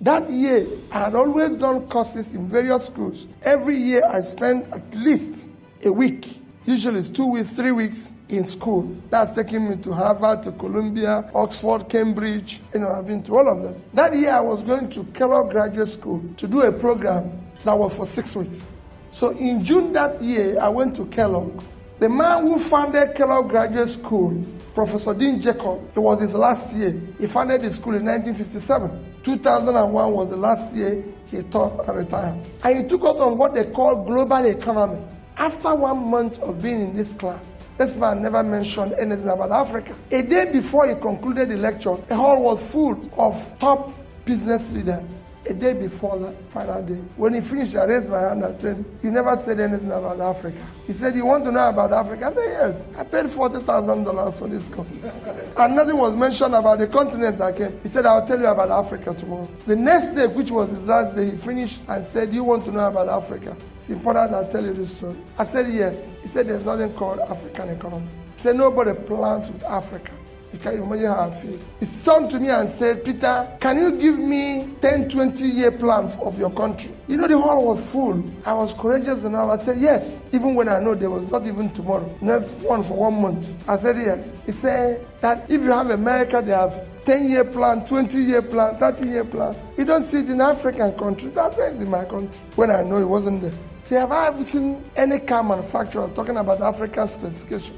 That year, I had always done courses in various schools. Every year, I spent at least a week. Usually it's 2 weeks, 3 weeks in school. That's taking me to Harvard, to Columbia, Oxford, Cambridge. I've been to all of them. That year I was going to Kellogg Graduate School to do a program that was for 6 weeks. So in June that year, I went to Kellogg. The man who founded Kellogg Graduate School, Professor Dean Jacob, it was his last year. He founded the school in 1957. 2001 was the last year he taught and retired. And he took us on what they call global economy. After 1 month of being in this class, this man never mentioned anything about Africa. A day before he concluded the lecture, the hall was full of top business leaders. A day before that final day, when he finished, I raised my hand and said, "You never said anything about Africa." He said, "You want to know about Africa?" I said, "Yes. I paid $40,000 for this course." And nothing was mentioned about the continent I came. He said, "I'll tell you about Africa tomorrow." The next day, which was his last day, he finished and said, "You want to know about Africa? It's important I tell you this story." I said, "Yes." He said, "There's nothing called African economy." He said, "Nobody plans with Africa." You can imagine how I feel. He turned to me and said, "Peter, can you give me 10, 20-year plan of your country?" The hall was full. I was courageous enough. I said, "Yes," even when I know there was not even tomorrow. Next one for 1 month. I said, "Yes." He said that if you have America, they have 10-year plan, 20-year plan, 30-year plan. You don't see it in African countries. I said, "It's in my country," when I know it wasn't there. See, have I ever seen any car manufacturer talking about African specification?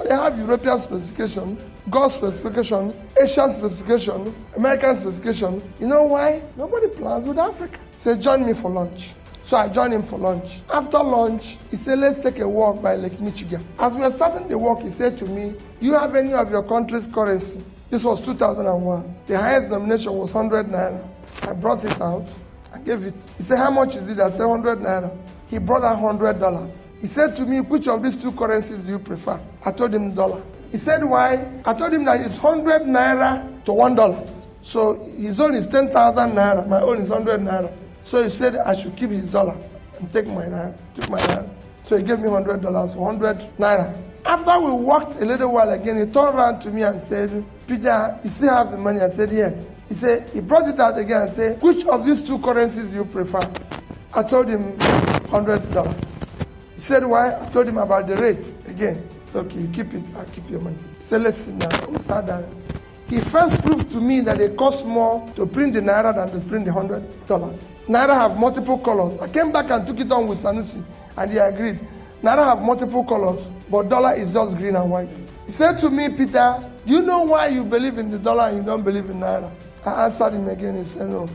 They have European specification, Gulf specification, Asian specification, American specification. You know why? Nobody plans with Africa. He said, "Join me for lunch." So I joined him for lunch. After lunch, he said, "Let's take a walk by Lake Michigan." As we were starting the walk, he said to me, "Do you have any of your country's currency?" This was 2001. The highest denomination was 100 naira. I brought it out. I gave it. He said, "How much is it?" I said, 100 naira. He brought out $100. He said to me, "Which of these two currencies do you prefer?" I told him dollar. He said, "Why?" I told him that it's 100 naira to $1. So his own is 10,000 naira. My own is 100 naira. So he said I should keep his dollar and take my naira. Took my naira. So he gave me $100 for 100 naira. After we walked a little while again, he turned around to me and said, "Peter, you still have the money?" I said, "Yes." He said, he brought it out again and said, "Which of these two currencies do you prefer?" I told him $100. He said, "Why?" I told him about the rate again. It's okay, you keep it, I'll keep your money. He said, "Let's sit down." We sat down. He first proved to me that it costs more to print the naira than to print the $100. Naira have multiple colors. I came back and took it on with Sanusi, and he agreed. Naira have multiple colors, but dollar is just green and white. He said to me, "Peter, do you know why you believe in the dollar and you don't believe in naira?" I answered him again. He said, "No,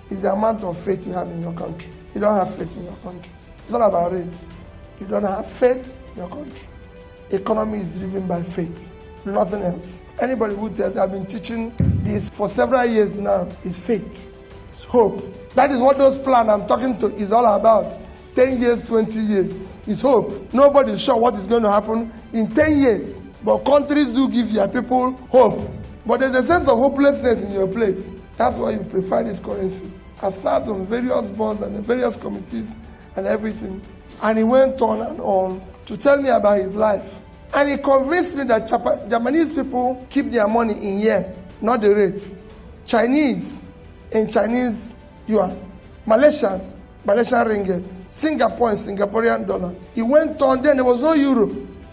it's the amount of faith you have in your country. You don't have faith in your country. It's not about rates. You don't have faith in your country. Economy is driven by faith, nothing else. Anybody who tells, I've been teaching this for several years now, is faith, it's hope. That is what those plans I'm talking to is all about. 10 years, 20 years, it's hope. Nobody's sure what is going to happen in 10 years, but countries do give their people hope. But there's a sense of hopelessness in your place. That's why you prefer this currency. I've sat on various boards and various committees and everything. And he went on to tell me about his life. And he convinced me that Japanese people keep their money in yen, not the rates. Chinese in Chinese yuan. Malaysians, Malaysian ringgit. Singapore in Singaporean dollars. He went on, then there was no euro.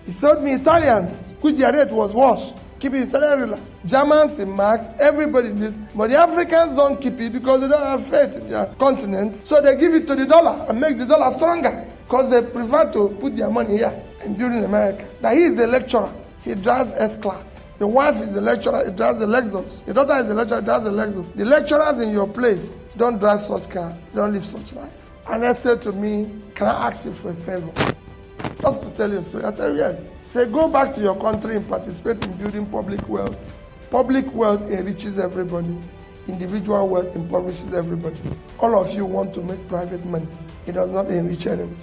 He told me Italians, which their rate was worse, keep it Italian real. Germans in marks, everybody in this. But the Africans don't keep it because they don't have faith in their continent. So they give it to the dollar and make the dollar stronger because they prefer to put their money here and build in America. Now he is the lecturer. He drives S-Class. The wife is the lecturer. He drives the Lexus. The daughter is the lecturer. He drives the Lexus. The lecturers in your place don't drive such cars. They don't live such life. And they said to me, "Can I ask you for a favor?" Just to tell you a story. I said, "Yes." He said, "Go back to your country and participate in building public wealth." Public wealth enriches everybody. Individual wealth impoverishes everybody. All of you want to make private money. It does not enrich anybody.